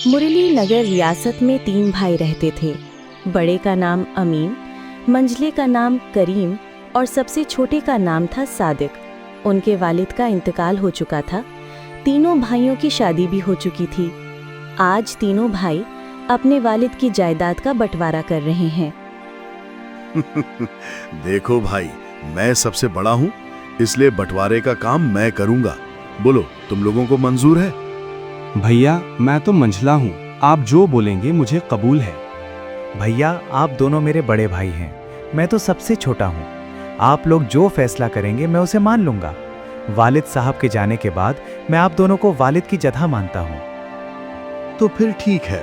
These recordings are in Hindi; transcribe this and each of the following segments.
मुरली नगर रियासत में 3 भाई रहते थे। बड़े का नाम अमीन, मंझले का नाम करीम और सबसे छोटे का नाम था सादिक। उनके वालिद का इंतकाल हो चुका था। तीनों भाइयों की शादी भी हो चुकी थी। आज तीनों भाई अपने वालिद की जायदाद का बंटवारा कर रहे हैं। देखो भाई, मैं सबसे बड़ा हूँ, इसलिए बंटवारे का काम मैं करूँगा। बोलो, तुम लोगों को मंजूर है? भैया, मैं तो मंझला हूँ, आप जो बोलेंगे मुझे कबूल है। भैया, आप दोनों मेरे बड़े भाई हैं, मैं तो सबसे छोटा हूँ। आप लोग जो फैसला करेंगे मैं उसे मान लूंगा। वालिद साहब के जाने के बाद मैं आप दोनों को वालिद की जगह मानता हूँ। तो फिर ठीक है,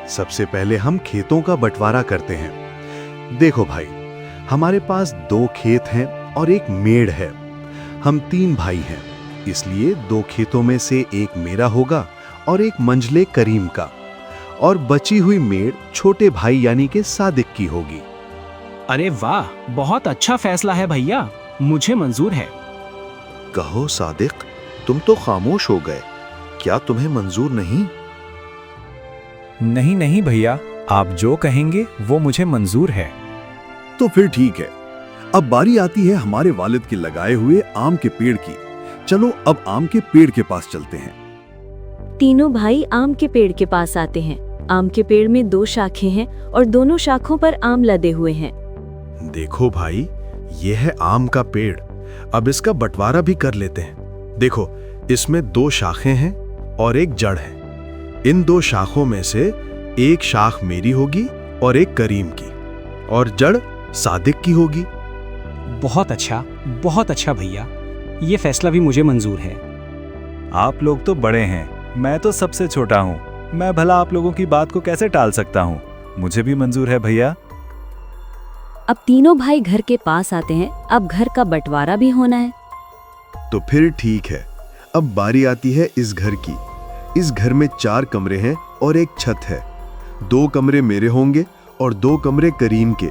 सबसे पहले हम खेतों का बंटवारा करते हैं। देखो भाई, हमारे पास 2 खेत हैं और 1 मेड़ है। हम 3 भाई हैं, इसलिए 2 खेतों में से 1 मेरा होगा और 1 मंझले करीम का, और बची हुई मेड़ छोटे भाई यानी के सादिक की होगी। अरे वाह, बहुत अच्छा फैसला है भैया, मुझे मंजूर है। कहो सादिक, तुम तो खामोश हो गए, क्या तुम्हें मंजूर नहीं? नहीं नहीं भैया, आप जो कहेंगे वो मुझे मंजूर है। तो फिर ठीक है, अब बारी आती है हमारे वालिद के लगाए हुए आम के पेड़ की। चलो अब आम के पेड़ के पास चलते हैं। तीनों भाई आम के पेड़ के पास आते हैं। आम के पेड़ में 2 शाखें हैं और दोनों शाखों पर आम लदे हुए हैं। देखो भाई, यह है आम का पेड़। अब इसका बंटवारा भी कर लेते हैं। देखो, इसमें 2 शाखें हैं और 1 जड़ है। इन 2 शाखों में से 1 शाख मेरी होगी और 1 करीम की, और जड़ सादिक की होगी। बहुत अच्छा भैया, ये फैसला भी मुझे मंजूर है। आप लोग तो बड़े हैं, मैं तो सबसे छोटा हूँ। मैं भला आप लोगों की बात को कैसे टाल सकता हूँ? मुझे भी मंजूर है भैया। अब तीनों भाई घर के पास आते हैं। अब घर का बंटवारा भी होना है। तो फिर ठीक है, अब बारी आती है इस घर की। इस घर में 4 कमरे हैं और 1 छत है। 2 कमरे मेरे होंगे और 2 कमरे करीम के,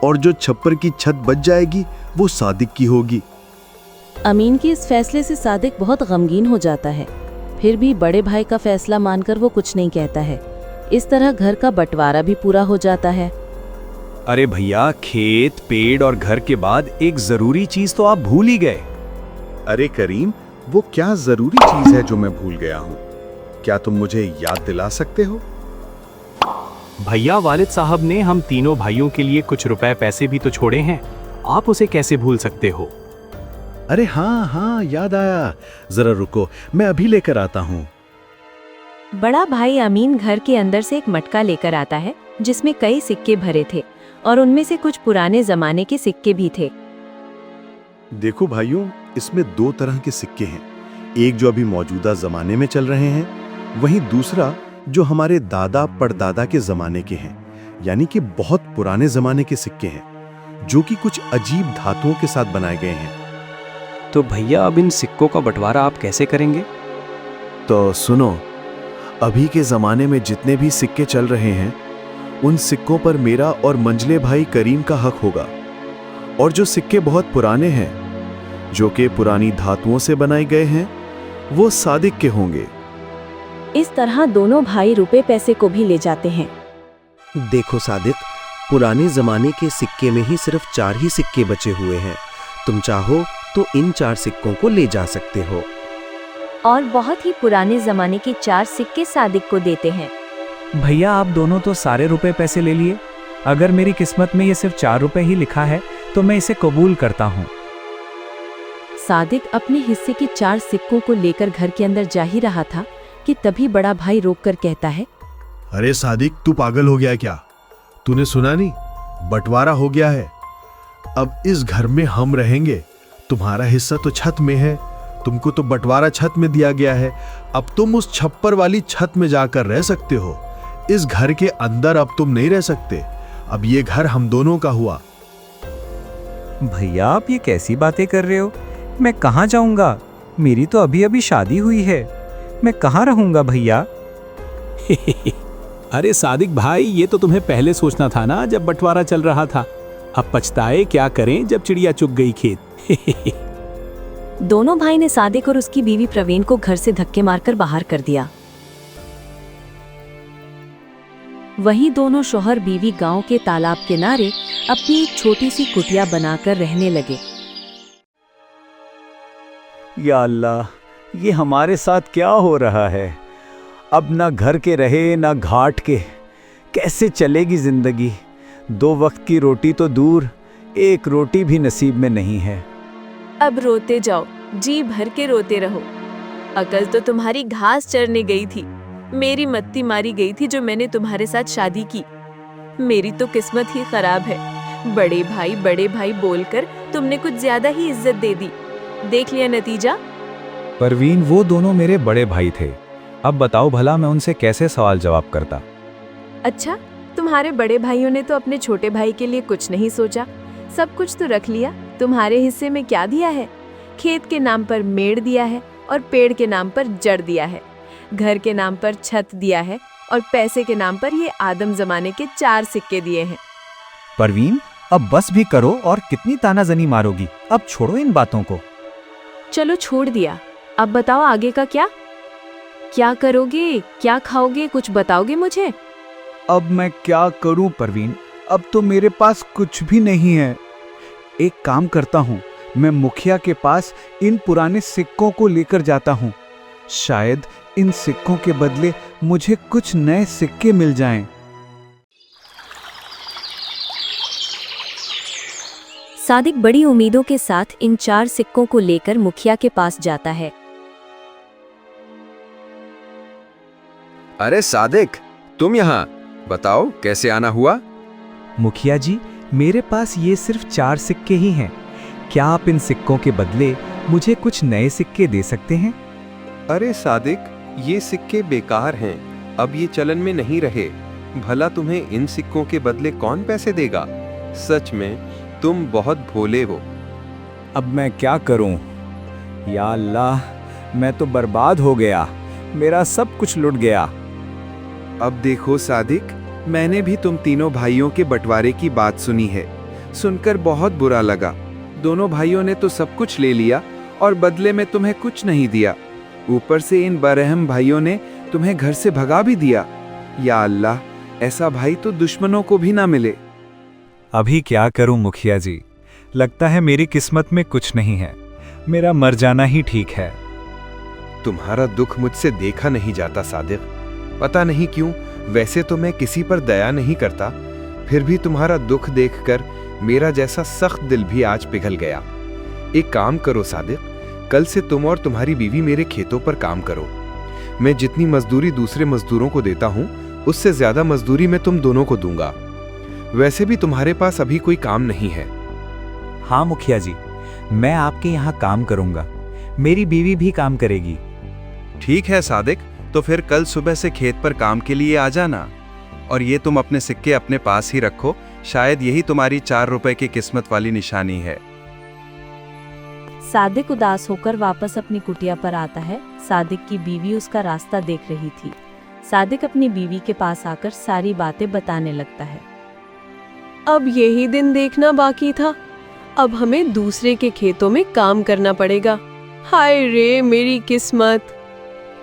और जो छप्पर की छत बच जाएगी वो सादिक की होगी। अमीन के इस फैसले से सादिक बहुत गमगीन हो जाता है। फिर भी बड़े भाई का फैसला मानकर वो कुछ नहीं कहता है। इस तरह घर का बंटवारा भी पूरा हो जाता है। अरे भैया, खेत, पेड़ और घर के बाद एक जरूरी चीज तो आप भूल ही गए। अरे करीम, वो क्या जरूरी चीज है जो मैं भूल गया हूँ? क्या तुम मुझे याद दिला सकते हो? भैया, वालिद साहब ने हम तीनों भाइयों के लिए कुछ रुपए पैसे भी तो छोड़े हैं, आप उसे कैसे भूल सकते हो? अरे हाँ, याद आया। जरा रुको, मैं अभी लेकर आता हूँ। बड़ा भाई अमीन घर के अंदर से एक मटका लेकर आता है जिसमें कई सिक्के भरे थे और उनमें से कुछ पुराने जमाने के सिक्के भी थे। देखो भाइयों, इसमें 2 तरह के सिक्के हैं। एक जो अभी मौजूदा जमाने में चल रहे हैं, वहीं दूसरा जो हमारे दादा परदादा के जमाने के हैं, यानी कि बहुत पुराने जमाने के सिक्के हैं, जो कि कुछ अजीब धातुओं के साथ बनाए गए हैं। तो भैया, अब इन सिक्कों का बंटवारा आप कैसे करेंगे? तो सुनो, अभी के जमाने में जितने भी सिक्के चल रहे हैं, उन सिक्कों पर मेरा और मंझले भाई करीम का हक होगा। और जो सिक्के बहुत पुराने हैं, जो कि पुरानी धातुओं से बनाए गए हैं, वो सादिक के होंगे। इस तरह दोनों भाई रुपए पैसे को भी ले जाते हैं। देखो सादिक, पुराने जमाने के सिक्के में ही सिर्फ 4 ही सिक्के बचे हुए हैं। तुम चाहो तो इन 4 सिक्कों को ले जा सकते हो। और बहुत ही पुराने जमाने के 4 सिक्के सादिक को देते हैं। भैया, आप दोनों तो सारे रुपए पैसे ले लिए। अगर मेरी किस्मत में ये सिर्फ 4 रुपए ही लिखा है तो मैं इसे कबूल करता हूँ। सादिक अपने हिस्से के 4 सिक्कों को लेकर घर के अंदर जा ही रहा था कि तभी बड़ा भाई रोककर कहता है, अरे सादिक, तू पागल हो गया क्या? तूने सुना नहीं? बंटवारा हो गया है। अब इस घर में हम रहेंगे। तुम्हारा हिस्सा तो छत में है, तुमको तो बंटवारा छत में दिया गया है। अब तुम उस छप्पर वाली छत में जाकर रह सकते हो। इस घर के अंदर अब तुम नहीं रह सकते। अब ये घर हम दोनों का हुआ। भैया, आप ये कैसी बातें कर रहे हो? मैं कहाँ जाऊंगा? मेरी तो अभी अभी शादी हुई है। मैं कहाँ रहूंगा भैया? अरे सादिक भाई, ये तो तुम्हें पहले सोचना था ना, जब बंटवारा चल रहा था। अब पछताए क्या करें जब चिड़िया चुग गई खेत। दोनों भाई ने सादिक और उसकी बीवी प्रवीण को घर से धक्के मारकर बाहर कर दिया। वहीं दोनों शौहर बीवी गांव के तालाब किनारे अपनी एक छोटी सी कुटिया बनाकर रहने लगे। या अल्लाह, ये हमारे साथ क्या हो रहा है? अब ना घर के रहे ना घाट के, कैसे चलेगी जिंदगी? 2 वक्त की रोटी तो दूर, एक रोटी भी नसीब में नहीं है। अब रोते जाओ, जी भर के रोते रहो। अकल तो तुम्हारी घास चरने गई थी, मेरी मत्ती मारी गई थी जो मैंने तुम्हारे साथ शादी की। मेरी तो किस्मत ही खराब है। बड़े भाई बोलकर तुमने कुछ ज्यादा ही इज्जत दे दी। देख लिया नतीजा। परवीन, वो दोनों मेरे बड़े भाई थे। अब बताओ भला मैं उनसे कैसे सवाल जवाब करता? अच्छा, तुम्हारे बड़े भाइयों ने तो अपने छोटे भाई के लिए कुछ नहीं सोचा, सब कुछ तो रख लिया। तुम्हारे हिस्से में क्या दिया है? खेत के नाम पर मेड़ दिया है और पेड़ के नाम पर जड़ दिया है। घर के नाम पर छत दिया है और पैसे के नाम पर ये आदम जमाने के 4 सिक्के दिए हैं। परवीन, अब बस भी करो, और कितनी तानाजनी मारोगी? अब छोड़ो इन बातों को। चलो छोड़ दिया, अब बताओ आगे का क्या? क्या करोगे, क्या खाओगे, कुछ बताओगे मुझे? अब मैं क्या करूं परवीन, अब तो मेरे पास कुछ भी नहीं है। एक काम करता हूं, मैं मुखिया के पास इन पुराने सिक्कों को लेकर जाता हूं। शायद इन सिक्कों के बदले मुझे कुछ नए सिक्के मिल जाएं। सादिक बड़ी उम्मीदों के साथ इन 4 सिक्कों को लेकर मुखिया के पास जाता है। अरे सादिक, तुम यहाँ, बताओ कैसे आना हुआ? मुखिया जी, मेरे पास ये सिर्फ 4 सिक्के ही हैं। क्या आप इन सिक्कों के बदले मुझे कुछ नए सिक्के दे सकते हैं? अरे सादिक, ये सिक्के बेकार हैं, अब ये चलन में नहीं रहे। भला तुम्हें इन सिक्कों के बदले कौन पैसे देगा? सच में तुम बहुत भोले हो। अब मैं क्या करूं? या अल्लाह, मैं तो बर्बाद हो गया, मेरा सब कुछ लुट गया। अब देखो सादिक, मैंने भी तुम तीनों भाइयों के बंटवारे की बात सुनी है। सुनकर बहुत बुरा लगा। दोनों भाइयों ने तो सब कुछ ले लिया और बदले में तुम्हें कुछ नहीं दिया। ऊपर से इन बरहम भाइयों ने तुम्हें घर से भगा भी दिया। या अल्लाह, ऐसा भाई तो दुश्मनों को भी ना मिले। अभी क्या करूं मुखिया जी, लगता है मेरी किस्मत में कुछ नहीं है। मेरा मर जाना ही ठीक है। तुम्हारा दुख मुझसे देखा नहीं जाता सादिक, पता नहीं क्यों। वैसे तो मैं किसी पर दया नहीं करता, फिर भी तुम्हारा दुख देखकर मेरा जैसा सख्त दिल भी आज पिघल गया। एक काम करो सादिक, कल से तुम और तुम्हारी बीवी मेरे खेतों पर काम करो। मैं जितनी मजदूरी दूसरे मजदूरों को देता हूँ, उससे ज्यादा मजदूरी मैं तुम दोनों को दूंगा। वैसे भी तुम्हारे पास अभी कोई काम नहीं है। हाँ मुखिया जी, मैं आपके यहाँ काम करूंगा, मेरी बीवी भी काम करेगी। ठीक है सादिक, तो फिर कल सुबह से खेत पर काम के लिए आ जाना। और ये तुम अपने सिक्के अपने पास ही रखो, शायद यही तुम्हारी 4 रुपए की किस्मत वाली निशानी है। सादिक उदास होकर वापस अपनी कुटिया पर आता है। सादिक की बीवी उसका रास्ता देख रही थी। सादिक अपनी बीवी के पास आकर सारी बातें बताने लगता है। अब यही दिन देखना बाकी था, अब हमें दूसरे के खेतों में काम करना पड़ेगा। हाय रे मेरी किस्मत।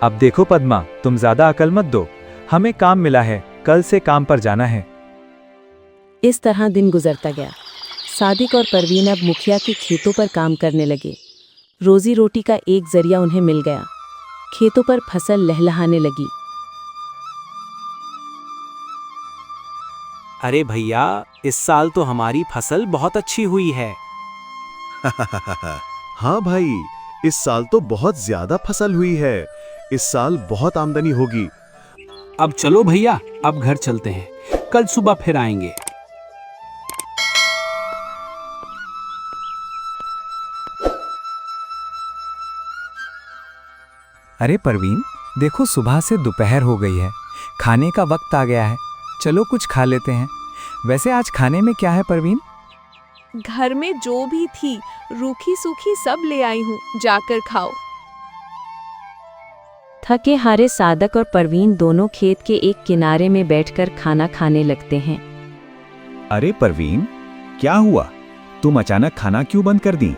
अब देखो पद्मा, तुम ज्यादा अकल मत दो, हमें काम मिला है, कल से काम पर जाना है। इस तरह दिन गुजरता गया। सादिक और परवीन अब मुखिया के खेतों पर काम करने लगे। रोजी रोटी का एक जरिया उन्हें मिल गया। खेतों पर फसल लहलहाने लगी। अरे भैया, इस साल तो हमारी फसल बहुत अच्छी हुई है। हाँ भाई, इस साल तो बहुत ज्यादा फसल हुई है। इस साल बहुत आमदनी होगी। अब चलो भैया, अब घर चलते हैं, कल सुबह फिर आएंगे। अरे परवीन, देखो सुबह से दोपहर हो गई है, खाने का वक्त आ गया है, चलो कुछ खा लेते हैं। वैसे आज खाने में क्या है परवीन? घर में जो भी थी रूखी सूखी सब ले आई हूँ, जाकर खाओ। थके हारे सादिक और परवीन दोनों खेत के एक किनारे में बैठकर खाना खाने लगते हैं। अरे परवीन, क्या हुआ? तुम अचानक खाना क्यों बंद कर दी?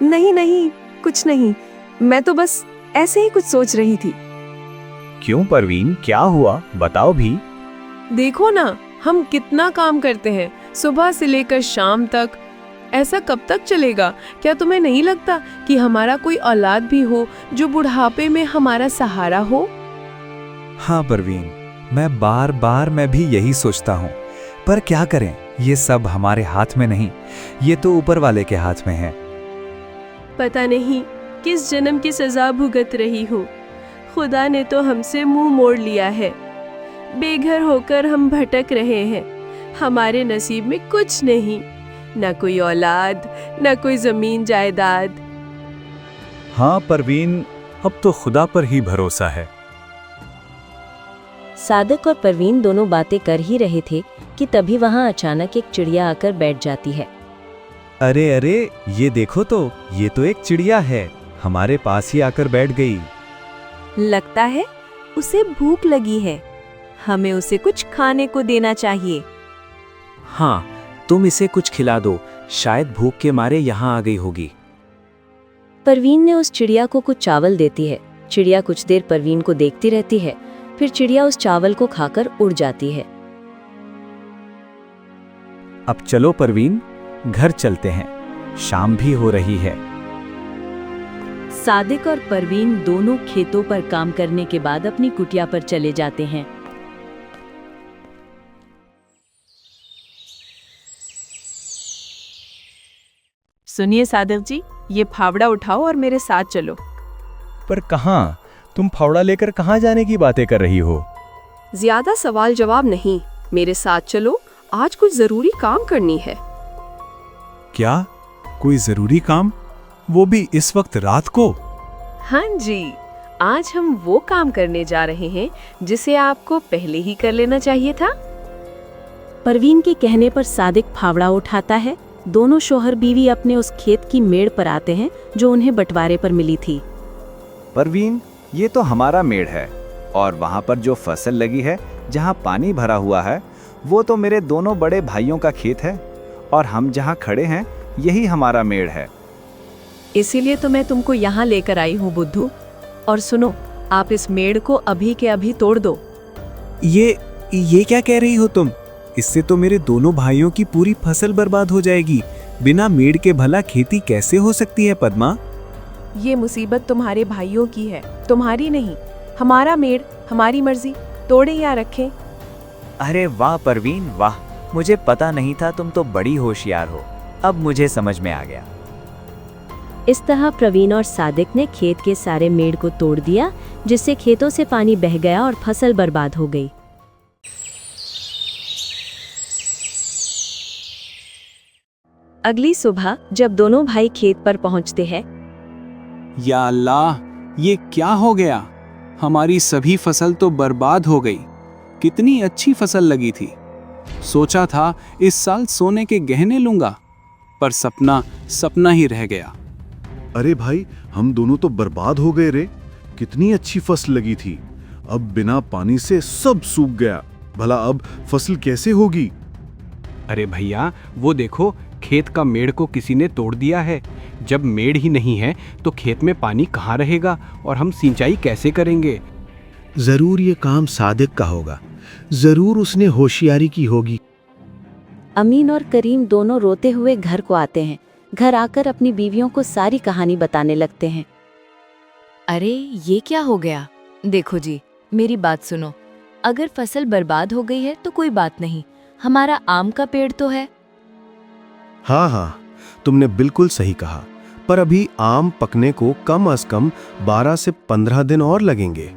नहीं नहीं, कुछ नहीं, मैं तो बस ऐसे ही कुछ सोच रही थी। क्यों परवीन, क्या हुआ? बताओ भी। देखो ना, हम कितना काम करते हैं, सुबह से लेकर शाम तक। ऐसा कब तक चलेगा? क्या तुम्हें नहीं लगता कि हमारा कोई औलाद भी हो जो बुढ़ापे में हमारा सहारा हो? हाँ परवीन, मैं भी यही सोचता हूँ, पर क्या करें, ये सब हमारे हाथ में नहीं, ये तो ऊपर वाले के हाथ में है। पता नहीं किस जन्म की सजा भुगत रही हूँ। खुदा ने तो हमसे मुंह मोड़ लिया है। बेघर होकर हम भटक रहे हैं। हमारे नसीब में कुछ नहीं, न कोई औलाद, न कोई जमीन जायदाद। हाँ परवीन, अब तो खुदा पर ही भरोसा है। सादिक और परवीन दोनों बातें कर ही रहे थे कि तभी वहां अचानक एक चिड़िया आकर बैठ जाती है। अरे अरे, ये देखो तो, ये तो एक चिड़िया है, हमारे पास ही आकर बैठ गई। लगता है उसे भूख लगी है। हमें उसे कुछ खाने को देना चाहिए। हाँ, तुम इसे कुछ खिला दो, शायद भूख के मारे यहाँ आ गई होगी। परवीन ने उस चिड़िया को कुछ चावल देती है। चिड़िया कुछ देर परवीन को देखती रहती है, फिर चिड़िया उस चावल को खाकर उड़ जाती है। अब चलो परवीन, घर चलते हैं, शाम भी हो रही है। सादिक और परवीन दोनों खेतों पर काम करने के बाद अपनी कुटिया पर चले जाते हैं। सुनिए सादिक जी, ये फावड़ा उठाओ और मेरे साथ चलो। पर कहाँ? तुम फावड़ा लेकर कहाँ जाने की बातें कर रही हो? ज्यादा सवाल जवाब नहीं, मेरे साथ चलो, आज कुछ जरूरी काम करनी है। क्या? कोई जरूरी काम? वो भी इस वक्त रात को? हाँ जी, आज हम वो काम करने जा रहे हैं जिसे आपको पहले ही कर लेना चाहिए था। परवीन के कहने पर सादिक फावड़ा उठाता है। दोनों शौहर बीवी अपने उस खेत की मेड़ पर आते हैं जो उन्हें बंटवारे पर मिली थी। परवीन, ये तो हमारा मेड़ है, और वहाँ पर जो फसल लगी है, जहाँ पानी भरा हुआ है, वो तो मेरे दोनों बड़े भाइयों का खेत है, और हम जहाँ खड़े हैं यही हमारा मेड़ है। इसीलिए तो मैं तुमको यहाँ लेकर आई हूँ बुद्धू। और सुनो, आप इस मेड़ को अभी के अभी तोड़ दो। ये क्या कह रही हो तुम? इससे तो मेरे दोनों भाइयों की पूरी फसल बर्बाद हो जाएगी। बिना मेड़ के भला खेती कैसे हो सकती है पद्मा? ये मुसीबत तुम्हारे भाइयों की है, तुम्हारी नहीं। हमारा मेड़, हमारी मर्जी, तोड़े या रखें। अरे वाह परवीन वाह, मुझे पता नहीं था, तुम तो बड़ी होशियार हो। अब मुझे समझ में आ गया। इस तरह प्रवीण और सादिक ने खेत के सारे मेड़ को तोड़ दिया, जिससे खेतों से पानी बह गया और फसल बर्बाद हो गई। अगली सुबह जब दोनों भाई खेत पर पहुंचते हैं, या अल्लाह, ये क्या हो गया? हमारी सभी फसल तो बर्बाद हो गई। कितनी अच्छी फसल लगी थी। सोचा था इस साल सोने के गहने लूंगा, पर सपना सपना ही रह गया। अरे भाई, हम दोनों तो बर्बाद हो गए रे। कितनी अच्छी फसल लगी थी, अब बिना पानी से सब सूख गया। भला अब फसल कैसे होगी? अरे भैया, वो देखो, खेत का मेड़ को किसी ने तोड़ दिया है। जब मेड़ ही नहीं है तो खेत में पानी कहाँ रहेगा और हम सिंचाई कैसे करेंगे? जरूर ये काम सादिक का होगा, जरूर उसने होशियारी की होगी। अमीन और करीम दोनों रोते हुए घर को आते हैं। घर आकर अपनी बीवियों को सारी कहानी बताने लगते हैं। अरे ये क्या हो गया? देखो जी, मेरी बात सुनो। अगर फसल बर्बाद हो गई है तो कोई बात नहीं, हमारा आम का पेड़ तो है। हाँ, तुमने बिल्कुल सही कहा, पर अभी आम पकने को कम से कम 12 से 15 दिन और लगेंगे।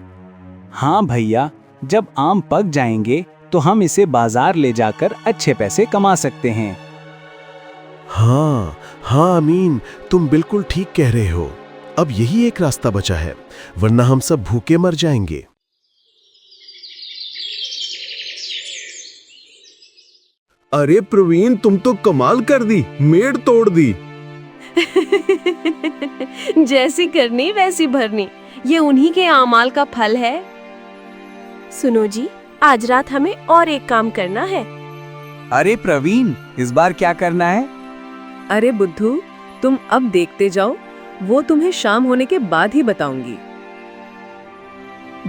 हाँ भैया, जब आम पक जाएंगे तो हम इसे बाजार ले जाकर अच्छे पैसे कमा सकते हैं। हाँ अमीन, तुम बिल्कुल ठीक कह रहे हो। अब यही एक रास्ता बचा है, वरना हम सब भूखे मर जाएंगे। अरे प्रवीण, तुम तो कमाल कर दी, मेड़ तोड़ दी। जैसी करनी वैसी भरनी, ये उन्हीं के आमाल का फल है। सुनो जी, आज रात हमें और एक काम करना है। अरे प्रवीण, इस बार क्या करना है? अरे बुद्धू, तुम अब देखते जाओ, वो तुम्हें शाम होने के बाद ही बताऊंगी।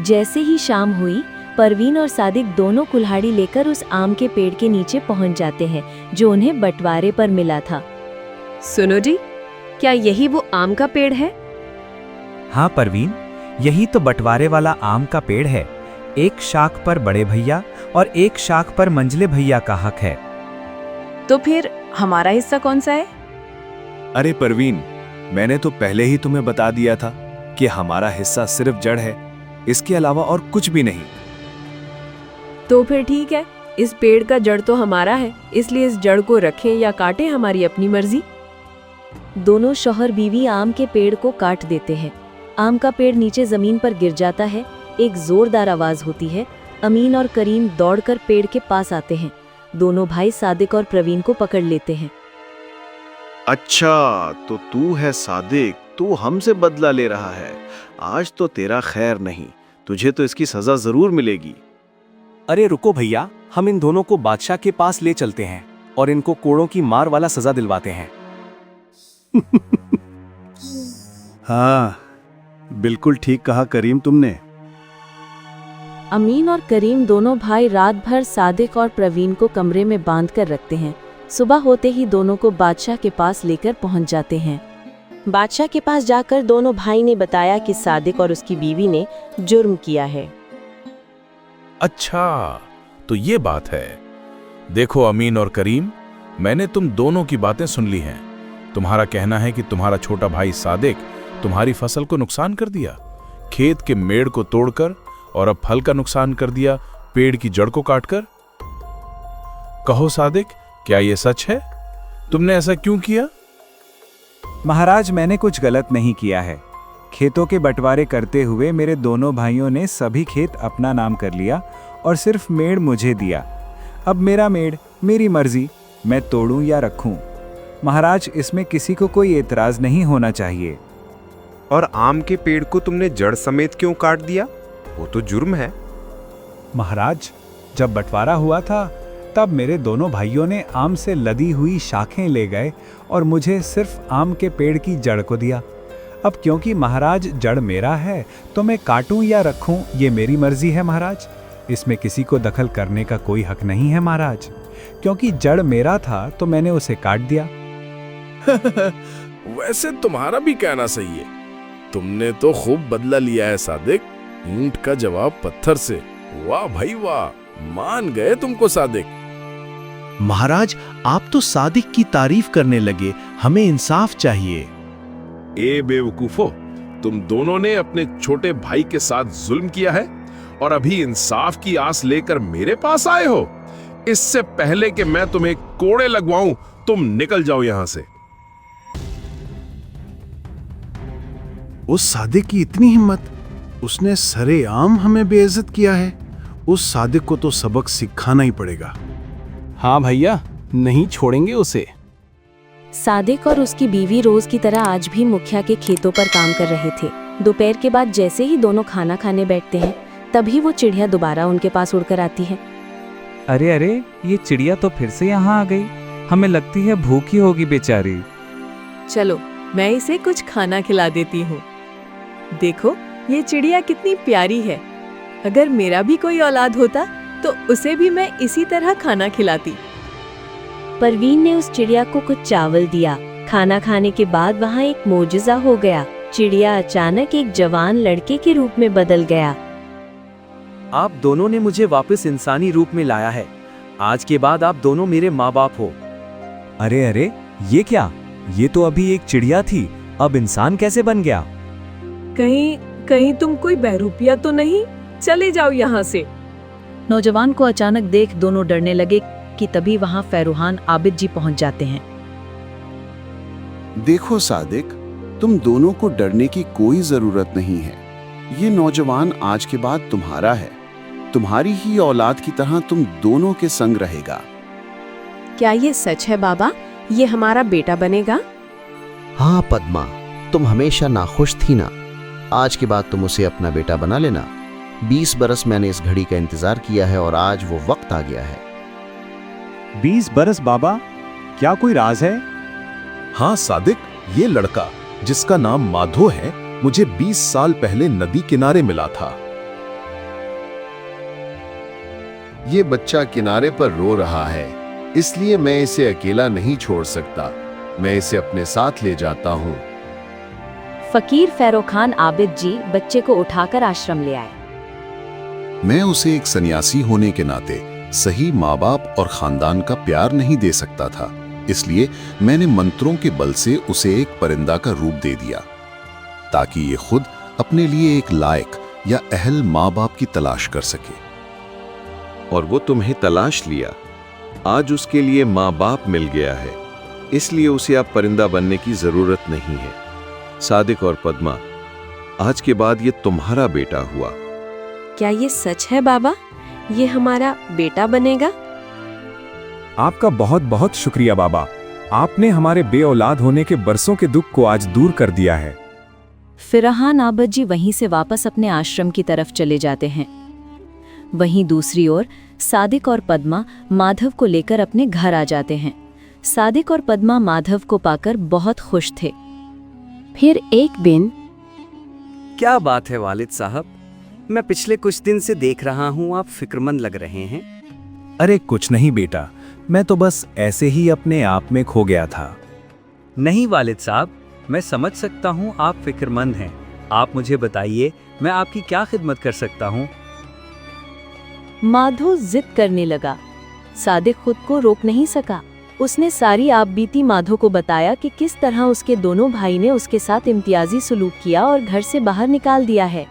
जैसे ही शाम हुई, परवीन और सादिक दोनों कुल्हाड़ी लेकर उस आम के पेड़ के नीचे पहुंच जाते हैं जो उन्हें बंटवारे पर मिला था। सुनो जी, क्या यही वो आम का पेड़ है? हाँ परवीन, यही तो बंटवारे वाला आम का पेड़ है। एक शाख पर बड़े भैया और एक शाख पर मंझले भैया का हक है। तो फिर हमारा हिस्सा कौन सा है? अरे परवीन, मैंने तो पहले ही तुम्हें बता दिया था कि हमारा हिस्सा सिर्फ जड़ है, इसके अलावा और कुछ भी नहीं। तो फिर ठीक है, इस पेड़ का जड़ तो हमारा है, इसलिए इस जड़ को रखें या काटें हमारी अपनी मर्जी। दोनों शौहर बीवी आम के पेड़ को काट देते हैं। आम का पेड़ नीचे जमीन पर गिर जाता है। एक जोरदार आवाज होती है। अमीन और करीम दौड़कर पेड़ के पास आते हैं। दोनों भाई सादिक और प्रवीण को पकड़ लेते हैं। अच्छा, तो तू है सादिक, तू हमसे बदला ले रहा है। आज तो तेरा खैर नहीं, तुझे तो इसकी सजा जरूर मिलेगी। अरे रुको भैया, हम इन दोनों को बादशाह के पास ले चलते हैं और इनको कोड़ों की मार वाला सजा दिलवाते हैं। हाँ, बिल्कुल ठीक कहा करीम तुमने। अमीन और करीम दोनों भाई रात भर सादिक और प्रवीण को कमरे में बांध कर रखते हैं। सुबह होते ही दोनों को बादशाह के पास लेकर पहुंच जाते हैं। बादशाह के पास जाकर दोनों भाई ने बताया कि सादिक और उसकी बीवी ने जुर्म किया है। अच्छा, तो ये बात है। देखो अमीन और करीम, मैंने तुम दोनों की बातें सुन ली हैं। तुम्हारा कहना है कि तुम्हारा छोटा भाई सादिक तुम्हारी फसल को नुकसान कर दिया, खेत के मेड़ को तोड़कर, और अब फल का नुकसान कर दिया पेड़ की जड़ को काटकर। कहो सादिक, क्या ये सच है? तुमने ऐसा क्यों किया? महाराज, मैंने कुछ गलत नहीं किया है। खेतों के बंटवारे करते हुए मेरे दोनों भाइयों ने सभी खेत अपना नाम कर लिया और सिर्फ मेड़ मुझे दिया। अब मेरा मेड़, मेरी मर्जी, मैं तोड़ूं या रखूं। महाराज, इसमें किसी को कोई एतराज नहीं होना चाहिए। और आम के पेड़ को तुमने जड़ समेत क्यों काट दिया? वो तो जुर्म है। महाराज, जब बंटवारा हुआ था तब मेरे दोनों भाइयों ने आम से लदी हुई शाखें ले गए और मुझे सिर्फ आम के पेड़ की जड़ को दिया। अब क्योंकि महाराज जड़ मेरा है तो मैं काटूं या रखूं, ये मेरी मर्जी है महाराज। इसमें किसी को दखल करने का कोई हक नहीं है महाराज। क्योंकि जड़ मेरा था तो मैंने उसे काट दिया। वैसे तुम्हारा भी कहना सही है। तुमने तो खूब बदला लिया है सादिक। ईंट का जवाब पत्थर से। वाह भाई वाह, मान गए तुमको सादिक। महाराज, आप तो सादिक की तारीफ करने लगे, हमें इंसाफ चाहिए। ए बेवकूफो, तुम दोनों ने अपने छोटे भाई के साथ जुल्म किया है और अभी इंसाफ की आस लेकर मेरे पास आए हो। इससे पहले कि मैं तुम्हें कोड़े लगवाऊं, तुम निकल जाओ यहां से। उस सादिक की इतनी हिम्मत, उसने सरेआम हमें बेइज्जत किया है। उस सादिक को तो सबक सिखाना ही पड़ेगा। हाँ भैया, नहीं छोड़ेंगे उसे। सादिक और उसकी बीवी रोज की तरह आज भी मुखिया के खेतों पर काम कर रहे थे। दोपहर के बाद जैसे ही दोनों खाना खाने बैठते हैं, तभी वो चिड़िया दोबारा उनके पास उड़कर आती है। अरे अरे, ये चिड़िया तो फिर से यहाँ आ गई। हमें लगती है भूखी होगी बेचारी। चलो, मैं इसे कुछ खाना खिला देती हूँ। देखो, ये चिड़िया कितनी प्यारी है। अगर मेरा भी कोई औलाद होता तो उसे भी मैं इसी तरह खाना खिलाती। परवीन ने उस चिड़िया को कुछ चावल दिया। खाना खाने के बाद वहाँ एक मोजज़ा हो गया। चिड़िया अचानक एक जवान लड़के के रूप में बदल गया। आप दोनों ने मुझे वापस इंसानी रूप में लाया है। आज के बाद आप दोनों मेरे माँ बाप हो। अरे अरे, ये क्या? ये तो अभी एक चिड़िया थी, अब इंसान कैसे बन गया? कहीं तुम कोई बहरूपिया तो नहीं? चले जाओ यहाँ से। नौजवान को अचानक देख दोनों डरने लगे कि तभी वहां फैरुहान आबिद जी पहुंच जाते हैं। देखो सादिक, तुम दोनों को डरने की कोई जरूरत नहीं है। ये नौजवान आज के बाद तुम्हारा है। तुम्हारी ही औलाद की तरह तुम दोनों के संग रहेगा। क्या ये सच है बाबा? ये हमारा बेटा बनेगा? हाँ पद्मा, तुम हमेशा नाखुश थी ना। आज के बाद तुम उसे अपना बेटा बना लेना। 20 बरस मैंने इस घड़ी का इंतजार किया है और आज वो वक्त आ गया है। 20 बरस बाबा, क्या कोई राज है? हाँ सादिक, ये लड़का जिसका नाम माधो है, मुझे 20 साल पहले नदी किनारे मिला था। ये बच्चा किनारे पर रो रहा है, इसलिए मैं इसे अकेला नहीं छोड़ सकता। मैं इसे अपने साथ ले जाता हूँ। फकीर फैरो खान आबिद जी बच्चे को उठाकर आश्रम ले आए। मैं उसे एक सन्यासी होने के नाते सही माँ बाप और खानदान का प्यार नहीं दे सकता था, इसलिए मैंने मंत्रों के बल से उसे एक परिंदा का रूप दे दिया ताकि ये खुद अपने लिए एक लायक या अहल माँ बाप की तलाश कर सके। और वो तुम्हें तलाश लिया। आज उसके लिए माँ बाप मिल गया है, इसलिए उसे अब परिंदा बनने की जरूरत नहीं है। सादिक और पद्मा, आज के बाद ये तुम्हारा बेटा हुआ। क्या ये सच है बाबा? ये हमारा बेटा बनेगा? आपका बहुत बहुत शुक्रिया बाबा। आपने हमारे बेऔलाद होने के बरसों के दुख को आज दूर कर दिया है। फिरहान आबिद जी वहीं से वापस अपने आश्रम की तरफ चले जाते हैं। वहीं दूसरी ओर सादिक और पद्मा माधव को लेकर अपने घर आ जाते हैं। सादिक और पद्मा माधव को पाकर बहुत खुश थे। फिर एक दिन, क्या बात है वालिद साहब, मैं पिछले कुछ दिन से देख रहा हूँ आप फिक्रमंद लग रहे हैं। अरे कुछ नहीं बेटा, मैं तो बस ऐसे ही अपने आप में खो गया था। नहीं वालिद साहब, मैं समझ सकता हूँ आप फिक्रमंद हैं। आप मुझे बताइए, मैं आपकी क्या खिदमत कर सकता हूँ? माधव जिद करने लगा। सादिक खुद को रोक नहीं सका। उसने सारी आपबीती माधव को बताया कि किस तरह उसके दोनों भाई ने उसके साथ इम्तियाजी सलूक किया और घर से बाहर निकाल दिया है।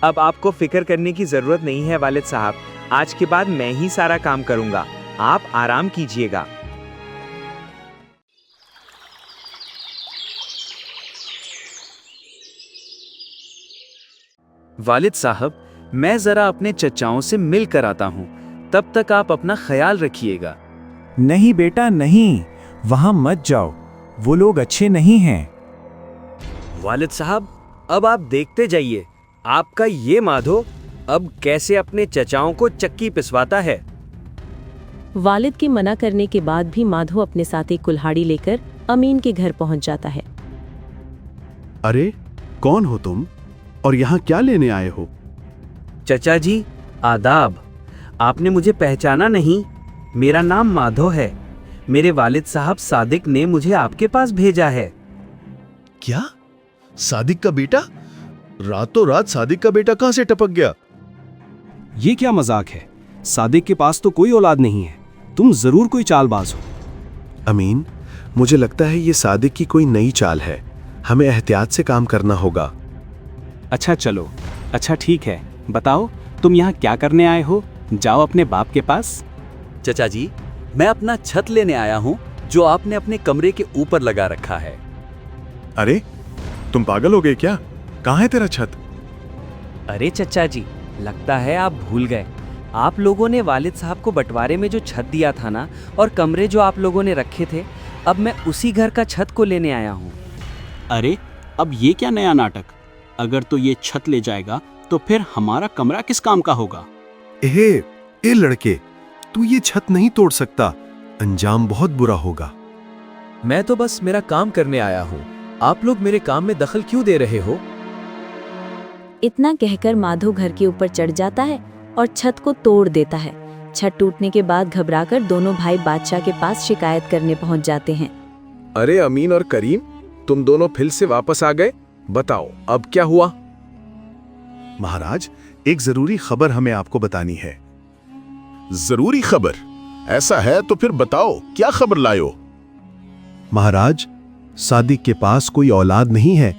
अब आपको फिक्र करने की जरूरत नहीं है वालिद साहब। आज के बाद मैं ही सारा काम करूंगा, आप आराम कीजिएगा। वालिद साहब, मैं जरा अपने चचाओं से मिल कर आता हूँ, तब तक आप अपना ख्याल रखिएगा। नहीं बेटा नहीं, वहां मत जाओ, वो लोग अच्छे नहीं हैं। वालिद साहब, अब आप देखते जाइए, आपका ये माधो अब कैसे अपने चचाओं को चक्की पिसवाता है। वालिद के मना करने के बाद भी माधव अपने साथ एक कुल्हाड़ी लेकर अमीन के घर पहुंच जाता है। अरे कौन हो तुम और यहाँ क्या लेने आए हो? चचा जी आदाब। आपने मुझे पहचाना नहीं? मेरा नाम माधव है। मेरे वालिद साहब सादिक ने मुझे आपके पास भेजा है। क्या? सादिक का बेटा? रातों रात सादिक का बेटा कहां से टपक गया? ये क्या मजाक है? सादिक के पास तो कोई औलाद नहीं है। तुम जरूर कोई चालबाज हो। अमीन, मुझे लगता है ये सादिक की कोई नई चाल है। हमें एहतियात से काम करना होगा। अच्छा चलो, अच्छा ठीक है, बताओ तुम यहाँ क्या करने आए हो? जाओ अपने बाप के पास। चचा जी, मैं अपना छत लेने आया हूँ जो आपने अपने कमरे के ऊपर लगा रखा है। अरे तुम पागल हो गए क्या? कहाँ है तेरा छत? अरे चचा जी, लगता है आप भूल गए। आप लोगों ने वालिद साहब को बंटवारे में जो छत दिया था ना, और कमरे जो आप लोगों ने रखे थे, अब मैं उसी घर का छत को लेने आया हूँ। अरे अब ये क्या नया नाटक? अगर तो ये छत ले जाएगा तो फिर हमारा कमरा किस काम का होगा? ए लड़के, तू ये छत नहीं तोड़ सकता, अंजाम बहुत बुरा होगा। मैं तो बस मेरा काम करने आया हूँ, आप लोग मेरे काम में दखल क्यों दे रहे हो? इतना कहकर माधव घर के ऊपर चढ़ जाता है और छत को तोड़ देता है। छत टूटने के बाद घबराकर दोनों भाई बादशाह के पास शिकायत करने पहुंच जाते हैं। अरे अमीन और करीम, तुम दोनों फिर से वापस आ गए। बताओ अब क्या हुआ? महाराज, एक जरूरी खबर हमें आपको बतानी है। जरूरी खबर? ऐसा है तो फिर बताओ, क्या खबर लायो? महाराज, सादिक के पास कोई औलाद नहीं है।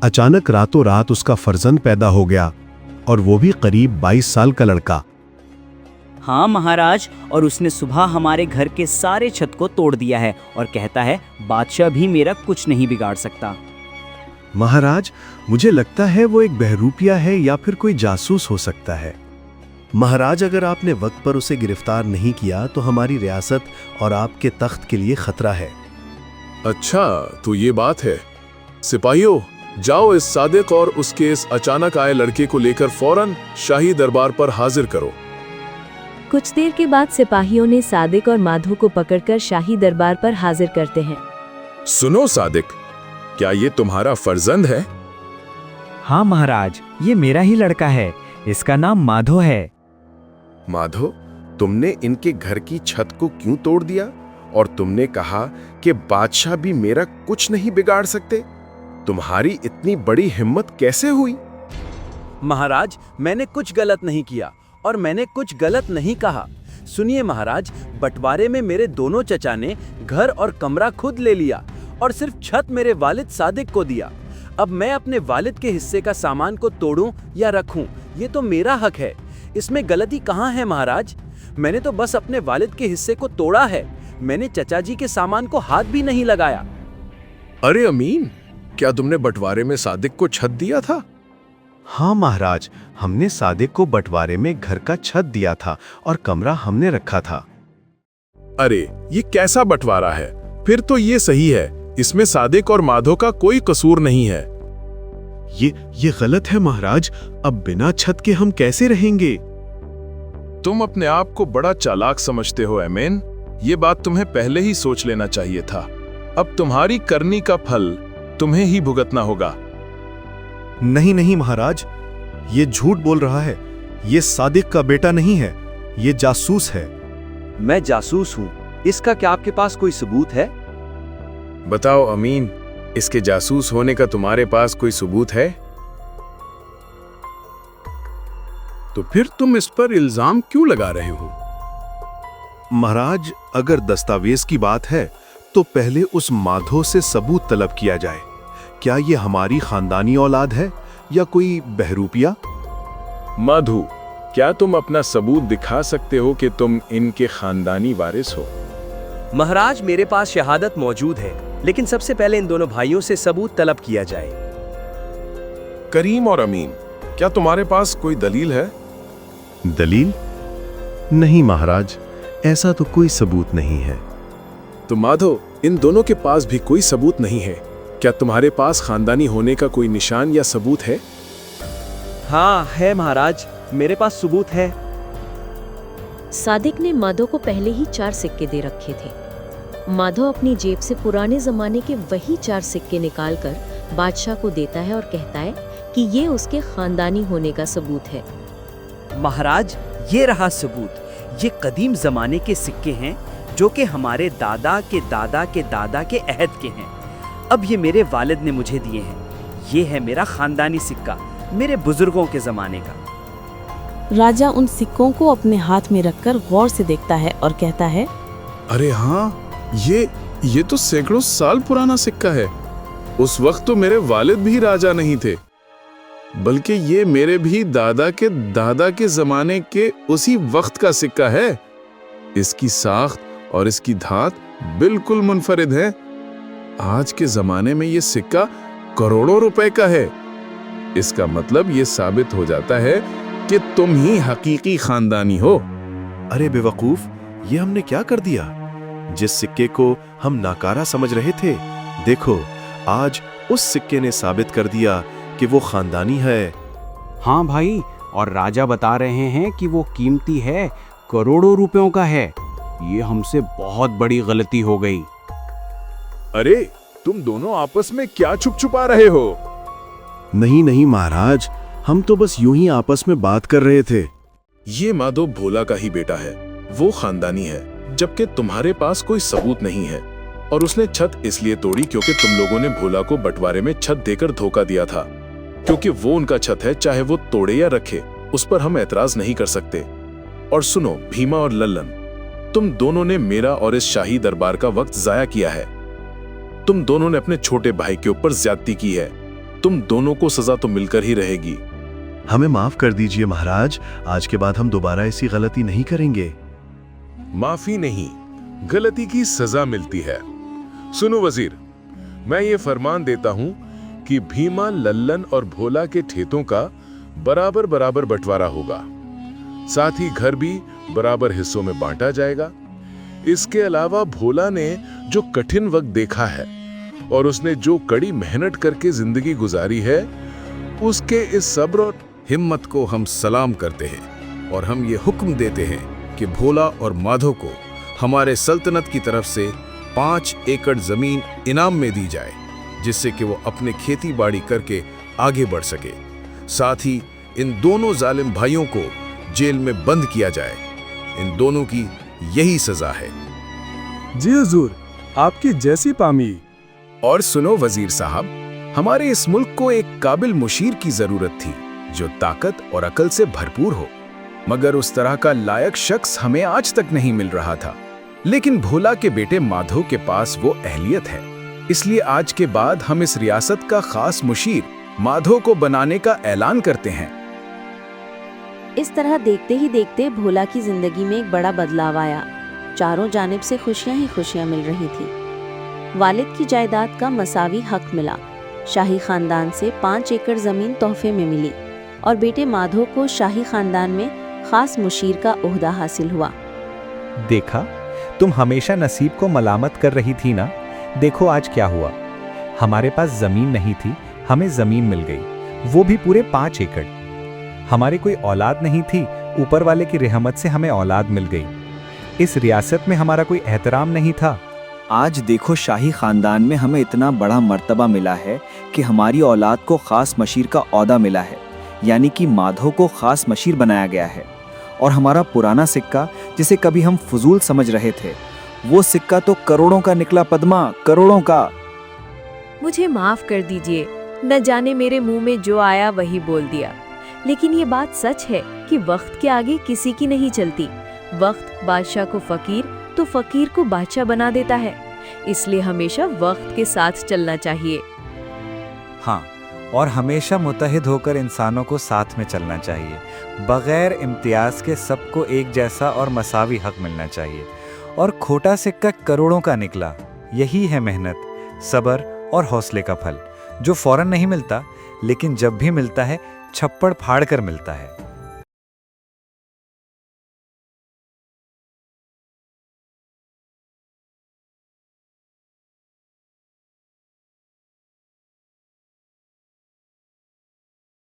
अचानक रातों रात उसका फर्जंद पैदा हो गया, और वो भी करीब 22 साल का लड़का। हाँ महाराज, और उसने सुबह हमारे घर के सारे छत को तोड़ दिया है और कहता है बादशाह भी मेरा कुछ नहीं बिगाड़ सकता। महाराज, मुझे लगता है वो एक बहरूपिया है या फिर कोई जासूस हो सकता है। महाराज, अगर आपने वक्त पर उसे गिरफ्तार नहीं किया तो हमारी रियासत और आपके तख्त के लिए खतरा है। अच्छा तो ये बात है। सिपाहियों, जाओ इस सादिक और उसके इस अचानक आए लड़के को लेकर फौरन शाही दरबार पर हाजिर करो। कुछ देर के बाद सिपाहियों ने सादिक और माधव को पकड़कर शाही दरबार पर हाजिर करते हैं। सुनो सादिक, क्या ये तुम्हारा फर्जंद है? हाँ महाराज, ये मेरा ही लड़का है। इसका नाम माधो है। माधो, तुमने इनके घर की छत को क्यों तोड़ दिया? और तुमने कहा कि बादशाह भी मेरा कुछ नहीं बिगाड़ सकते। तुम्हारी इतनी बड़ी हिम्मत कैसे हुई? महाराज, मैंने कुछ गलत नहीं किया और मैंने कुछ गलत नहीं कहा। सुनिए महाराज, बंटवारे में मेरे दोनों चचा ने घर और कमरा खुद ले लिया और सिर्फ छत मेरे वालिद सादिक को दिया। अब मैं अपने वालिद के हिस्से का सामान को तोड़ूं या रखूं, ये तो मेरा हक है। इसमें गलती कहाँ है महाराज? मैंने तो बस अपने वालिद के हिस्से को तोड़ा है। मैंने चचा जी के सामान को हाथ भी नहीं लगाया। अरे अमीन, क्या तुमने बंटवारे में सादिक को छत दिया था? हाँ महाराज, हमने सादिक को बंटवारे में घर का छत दिया था और कमरा हमने रखा था। अरे ये कैसा बंटवारा है? फिर तो ये सही है, इसमें सादिक और माधो का कोई कसूर नहीं है। ये गलत है महाराज। अब बिना छत के हम कैसे रहेंगे? तुम अपने आप को बड़ा चालाक समझते हो एमेन। ये बात तुम्हें पहले ही सोच लेना चाहिए था। अब तुम्हारी करनी का फल तुम्हें ही भुगतना होगा। नहीं नहीं महाराज, ये झूठ बोल रहा है। ये सादिक का बेटा नहीं है, ये जासूस है। मैं जासूस हूँ, इसका क्या आपके पास कोई सबूत है? बताओ अमीन, इसके जासूस होने का तुम्हारे पास कोई सबूत है? तो फिर तुम इस पर इल्जाम क्यों लगा रहे हो? महाराज, अगर दस्तावेज की बात है तो पहले उस माधो से सबूत तलब किया जाए। क्या ये हमारी खानदानी औलाद है या कोई बहरूपिया? माधु, क्या तुम अपना सबूत दिखा सकते हो कि तुम इनके खानदानी वारिस हो? महाराज, मेरे पास शहादत मौजूद है, लेकिन सबसे पहले इन दोनों भाइयों से सबूत तलब किया जाए। करीम और अमीन, क्या तुम्हारे पास कोई दलील है? दलील? नहीं महाराज, ऐसा तो कोई सबूत नहीं है। तो माधो, इन दोनों के पास भी कोई सबूत नहीं है। क्या तुम्हारे पास खानदानी होने का कोई निशान या सबूत है? हाँ है महाराज, मेरे पास सबूत है। सादिक ने माधो को पहले ही 4 सिक्के दे रखे थे। माधो अपनी जेब से पुराने जमाने के वही 4 सिक्के निकालकर बादशाह को देता है और कहता है कि ये उसके खानदानी होने का सबूत है। महाराज, ये रहा सबूत। ये कदीम जमाने के सिक्के हैं जो कि हमारे दादा के दादा के दादा के अहद के हैं। अब ये मेरे वालिद ने मुझे दिए हैं। ये है मेरा खानदानी सिक्का, मेरे बुजुर्गों के जमाने का। राजा उन सिक्कों को अपने हाथ में रखकर गौर से देखता है और कहता है, अरे हाँ, ये तो सैकड़ों साल पुराना सिक्का है। उस वक्त तो मेरे वालिद भी राजा नहीं थे, बल्कि ये मेरे भी दादा के जमाने के उसी वक्त का सिक्का है। इसकी साख्त और इसकी धात बिल्कुल मुनफरिद है। आज के जमाने में ये सिक्का करोड़ों रुपए का है। इसका मतलब ये साबित हो जाता है कि तुम ही हकीकी खानदानी हो। अरे बेवकूफ, ये हमने क्या कर दिया? जिस सिक्के को हम नाकारा समझ रहे थे, देखो आज उस सिक्के ने साबित कर दिया कि वो खानदानी है। हाँ भाई, और राजा बता रहे हैं कि वो कीमती है, करोड़ों रुपयों का है। ये हमसे बहुत बड़ी गलती हो गई। अरे तुम दोनों आपस में क्या छुप छुपा रहे हो? नहीं नहीं महाराज, हम तो बस यूं ही आपस में बात कर रहे थे। ये माधो भोला का ही बेटा है, वो खानदानी है, जबकि तुम्हारे पास कोई सबूत नहीं है। और उसने छत इसलिए तोड़ी क्योंकि तुम लोगों ने भोला को बंटवारे में छत देकर धोखा दिया था। क्योंकि वो उनका छत है, चाहे वो तोड़े या रखे, उस पर हम एतराज नहीं कर सकते। और सुनो भीमा और लल्लन, तुम दोनों ने मेरा और इस शाही दरबार का वक्त जाया किया है। तुम दोनों ने अपने छोटे भाई के ऊपर ज्यादती की है। तुम दोनों को सजा तो मिलकर ही रहेगी। हमें माफ कर दीजिए महाराज, आज के बाद हम दोबारा ऐसी गलती नहीं करेंगे। माफी नहीं, गलती की सजा मिलती है। सुनो वजीर, मैं ये फरमान देता हूं कि भीमा, लल्लन और भोला के ठेतों का बराबर बराबर बंटवारा होगा। साथ ही घर भी बराबर हिस्सों में बांटा जाएगा। इसके अलावा भोला ने जो कठिन वक्त देखा है और उसने जो कड़ी मेहनत करके जिंदगी गुजारी है, उसके इस सब्र और हिम्मत को हम सलाम करते हैं और हम ये हुक्म देते हैं कि भोला और माधो को हमारे सल्तनत की तरफ से 5 एकड़ जमीन इनाम में दी जाए, जिससे कि वो अपने खेती बाड़ी करके आगे बढ़ सके। साथ ही इन दोनों जालिम भाइयों को जेल में बंद किया जाए। इन दोनों की यही सजा है। जी हुजूर, आपकी जैसी पामी। और सुनो वजीर साहब, हमारे इस मुल्क को एक काबिल मुशीर की जरूरत थी जो ताकत और अकल से भरपूर हो, मगर उस तरह का लायक शख्स हमें आज तक नहीं मिल रहा था। लेकिन भोला के बेटे माधव के पास वो अहलियत है, इसलिए आज के बाद हम इस रियासत का खास मुशीर माधव को बनाने का ऐलान करते हैं। इस तरह देखते ही देखते भोला की जिंदगी में एक बड़ा बदलाव आया। चारों जानिब से खुशियां ही खुशियां मिल रही थी। वालिद की जायदाद का मसावी हक मिला, शाही खानदान से 5 एकड़ जमीन तोहफे में मिली और बेटे माधव को शाही खानदान में खास मुशीर का ओहदा हासिल हुआ। देखा, तुम हमेशा नसीब को मलामत कर रही थी ना। देखो आज क्या हुआ। हमारे पास जमीन नहीं थी, हमें जमीन मिल गई, वो भी पूरे 5 एकड़। हमारी कोई औलाद नहीं थी, ऊपर वाले की रहमत से हमें औलाद मिल गई। इस रियासत में हमारा कोई एहतराम नहीं था। आज देखो, शाही खानदान में हमें इतना बड़ा मर्तबा मिला है कि हमारी औलाद को खास मशीर का औहदा मिला है, यानी कि माधव को खास मशीर बनाया गया है। और हमारा पुराना सिक्का, जिसे कभी हम फजूल समझ रहे थे, वो सिक्का तो करोड़ों का निकला पद्मा, करोड़ों का। मुझे माफ कर दीजिए, न जाने मेरे मुंह में जो आया वही बोल दिया। लेकिन ये बात सच है कि वक्त के आगे किसी की नहीं चलती। वक्त बादशाह को फकीर तो फकीर को बादशाह बना देता है, इसलिए हमेशा वक्त के साथ चलना चाहिए। हाँ, और हमेशा मुत्तहिद होकर इंसानों को साथ में चलना चाहिए। बगैर इम्तियाज के सबको एक जैसा और मसावी हक मिलना चाहिए। और खोटा सिक्का करोड़ों का निकला, यही है मेहनत, सब्र और हौसले का फल, जो फौरन नहीं मिलता, लेकिन जब भी मिलता है छप्पड़ फाड़ कर मिलता है।